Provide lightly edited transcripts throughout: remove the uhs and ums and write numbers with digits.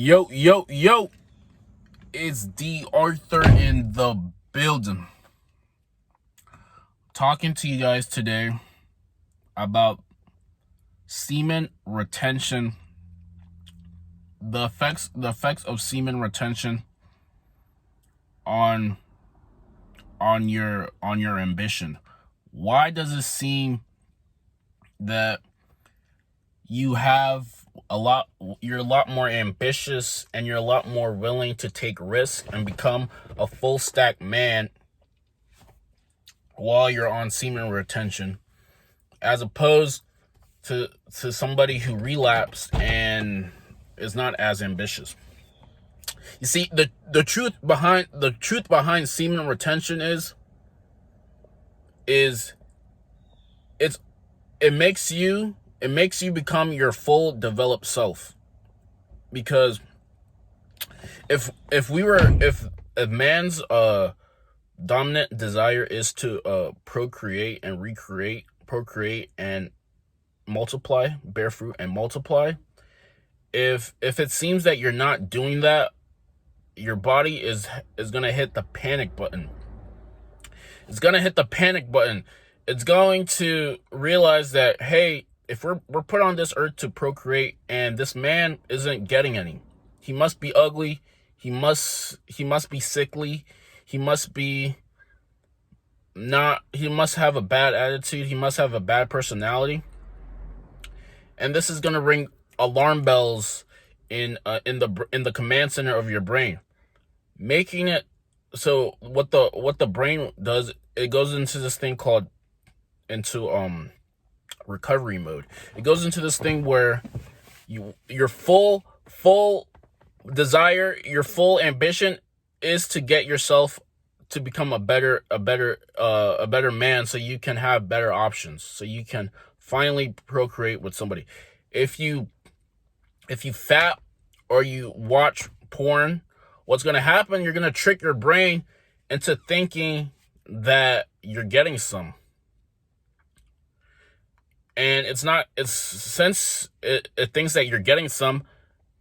Yo, yo, yo, it's D.Arthur in the building. Talking to you guys today about semen retention, the effects of semen retention on your ambition. Why does it seem that you're a lot more ambitious and you're a lot more willing to take risks and become a full stack man while you're on semen retention, as opposed to somebody who relapsed and is not as ambitious? You see, the truth behind semen retention is it makes you become your full developed self. Because if a man's dominant desire is to procreate and multiply, bear fruit and multiply, if it seems that you're not doing that, your body is going to hit the panic button. It's going to hit the panic button. It's going to realize that, hey, if we're put on this earth to procreate and this man isn't getting any, he must be ugly, he must be sickly, he must have a bad attitude, he must have a bad personality. And this is going to ring alarm bells in the command center of your brain, making it so what the brain does, it goes into this thing called recovery mode. It goes into this thing where your full desire, your full ambition is to get yourself to become a better man, so you can have better options, so you can finally procreate with somebody. If you fat or you watch porn, what's going to happen, you're going to trick your brain into thinking that you're getting some. And since it thinks that you're getting some,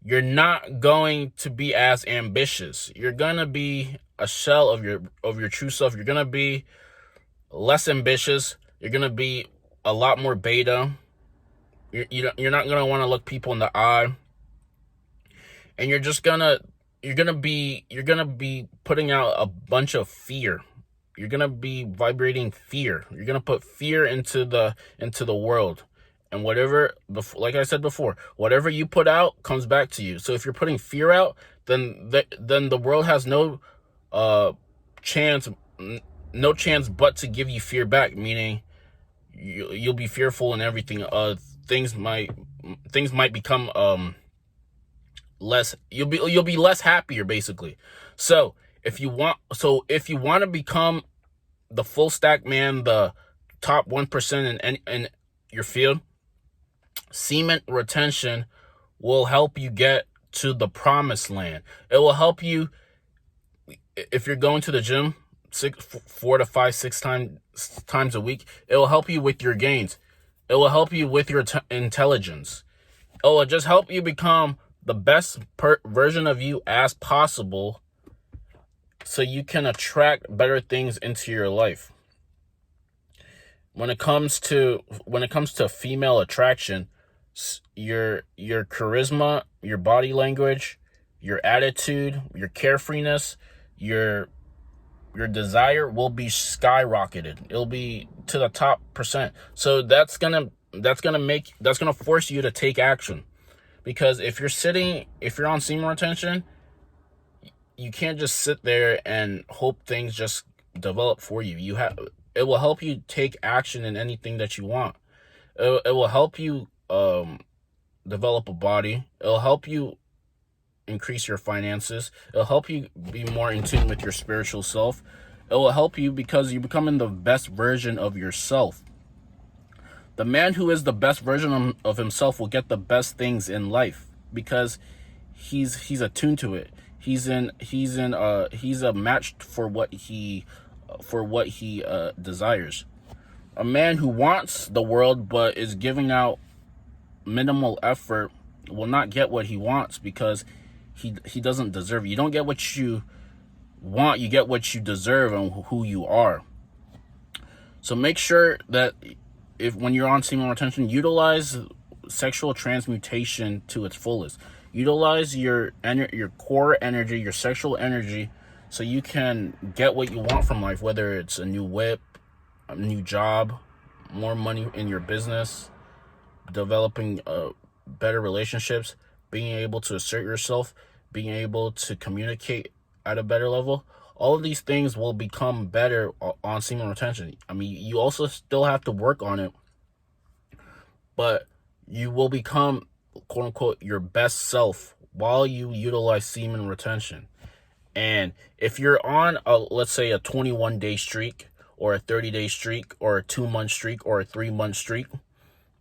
you're not going to be as ambitious. You're going to be a shell of your true self. You're going to be less ambitious. You're going to be a lot more beta. You're not going to want to look people in the eye. And you're going to be putting out a bunch of fear. You're going to be vibrating fear. You're going to put fear into the world. And like I said before, whatever you put out comes back to you. So if you're putting fear out, then the world has no chance but to give you fear back, meaning you'll be fearful and everything. Things might become less. You'll be less happier, basically. So if you want to become the full stack man, the top 1% in your field, semen retention will help you get to the promised land. It will help you if you're going to the gym 4 to 5, 6 times a week. It will help you with your gains. It will help you with your intelligence. It will just help you become the best version of you as possible, so you can attract better things into your life. When it comes to female attraction, your charisma, your body language, your attitude, your carefreeness, your desire will be skyrocketed. It'll be to the top percent. So that's gonna force you to take action. Because if you're on semen retention, you can't just sit there and hope things just develop for you. It will help you take action in anything that you want. It will help you develop a body. It'll help you increase your finances. It'll help you be more in tune with your spiritual self. It will help you because you're becoming the best version of yourself. The man who is the best version of himself will get the best things in life because he's attuned to it. He's a match for what he desires. A man who wants the world but is giving out minimal effort will not get what he wants, because he doesn't deserve it. You don't get what you want, you get what you deserve and who you are. So make sure that if when you're on semen retention, utilize sexual transmutation to its fullest. Utilize your core energy, your sexual energy, so you can get what you want from life, whether it's a new whip, a new job, more money in your business, developing better relationships, being able to assert yourself, being able to communicate at a better level. All of these things will become better on semen retention. I mean, you also still have to work on it, but you will become, quote unquote, your best self while you utilize semen retention. And if you're on let's say a 21-day streak, or a 30-day streak, or a 2-month streak, or a 3-month streak,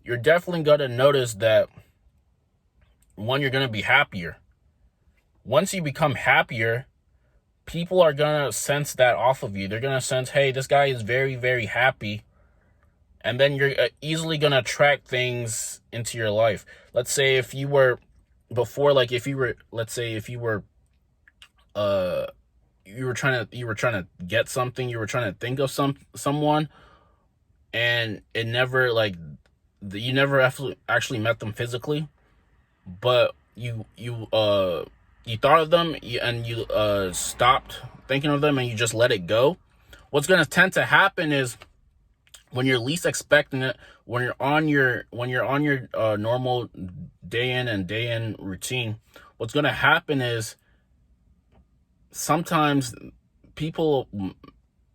you're definitely going to notice that, one, you're going to be happier. Once you become happier, people are going to sense that off of you. They're going to sense, hey, this guy is very, very happy. And then you're easily going to attract things into your life. Let's say if you were before, like if you were, let's say if you were, you were trying to get something, you were trying to think of someone, and it never, like, you never actually met them physically, but you thought of them and you stopped thinking of them and you just let it go. What's going to tend to happen is, when you're least expecting it, when you're on your normal day in and day in routine, what's going to happen is, sometimes people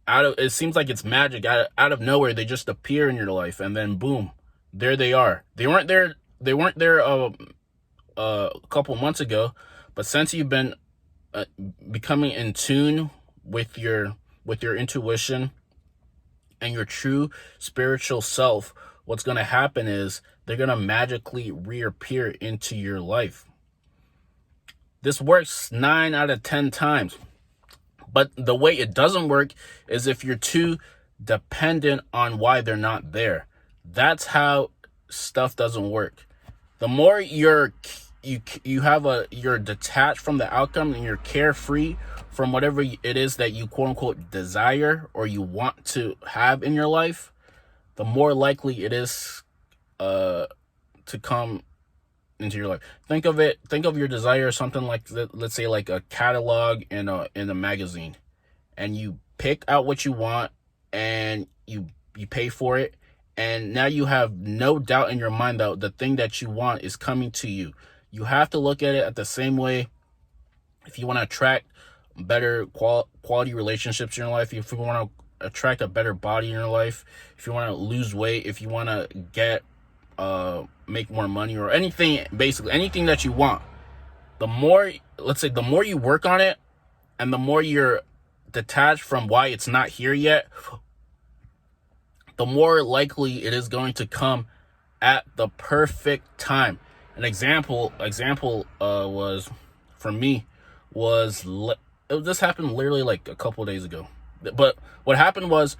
it seems like it's magic, out of nowhere, they just appear in your life, and then boom, there they are. They weren't there a couple months ago, but since you've been becoming in tune with your intuition and your true spiritual self, what's going to happen is they're going to magically reappear into your life. This works 9 out of 10 times. But the way it doesn't work is if you're too dependent on why they're not there. That's how stuff doesn't work. The more you're detached from the outcome, and you're carefree from whatever it is that you, quote unquote, desire or you want to have in your life, the more likely it is to come into your life. Think of your desire as something like, let's say, like a catalog in a magazine, and you pick out what you want and you pay for it, and now you have no doubt in your mind that the thing that you want is coming to you. You have to look at it at the same way. If you want to attract better quality relationships in your life, if you want to attract a better body in your life, if you want to lose weight, if you want to get make more money, or anything, basically anything that you want, the more you work on it, and the more you're detached from why it's not here yet, the more likely it is going to come at the perfect time. An example was, for me, this happened literally like a couple of days ago. But what happened was,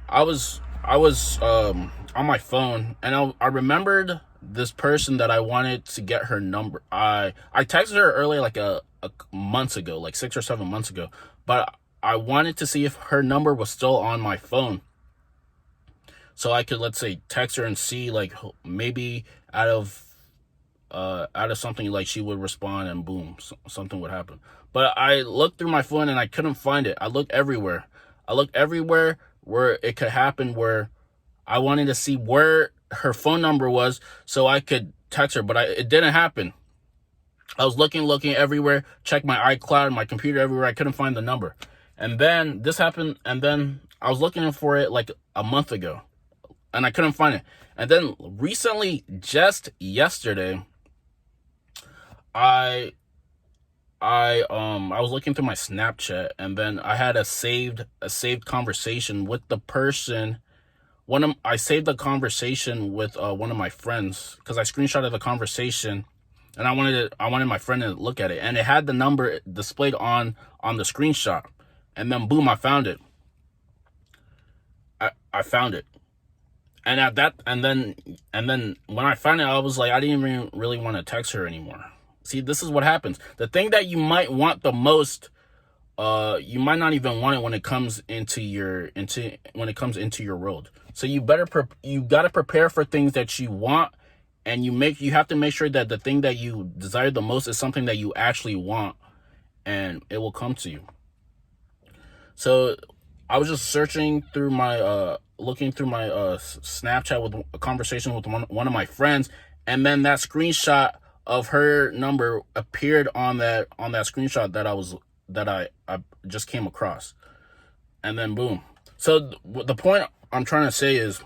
I was on my phone, and I remembered this person that I wanted to get her number. I texted her earlier, like a months ago, like 6 or 7 months ago, but I wanted to see if her number was still on my phone, so I could, let's say, text her and see, like, maybe out of something, like, she would respond and boom, something would happen. But I looked through my phone and I couldn't find it. I looked everywhere where it could happen, where I wanted to see where her phone number was so I could text her, but it didn't happen. I was looking everywhere, checked my iCloud, my computer, everywhere. I couldn't find the number. And then this happened, and then I was looking for it like a month ago, and I couldn't find it. And then recently, just yesterday, I was looking through my Snapchat, and then I had a saved conversation with the person. I saved the conversation with one of my friends, because I screenshotted the conversation, and I wanted my friend to look at it, and it had the number displayed on the screenshot. And then boom, I found it. I found it. And then when I found it, I was like, I didn't even really want to text her anymore. See, this is what happens. The thing that you might want the most, you might not even want it when it comes into your world. So you gotta prepare for things that you want, and you have to make sure that the thing that you desire the most is something that you actually want, and it will come to you. So I was just searching through my looking through my Snapchat with a conversation with one of my friends, and then that screenshot of her number appeared on that screenshot that I just came across. And then boom. So the point I'm trying to say is,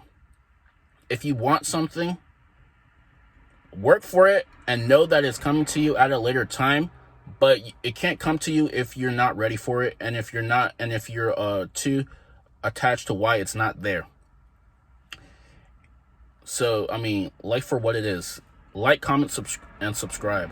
if you want something, work for it and know that it's coming to you at a later time, but it can't come to you if you're not ready for it, and if you're too attached to why it's not there. So, I mean, like for what it is. Like, comment, and subscribe.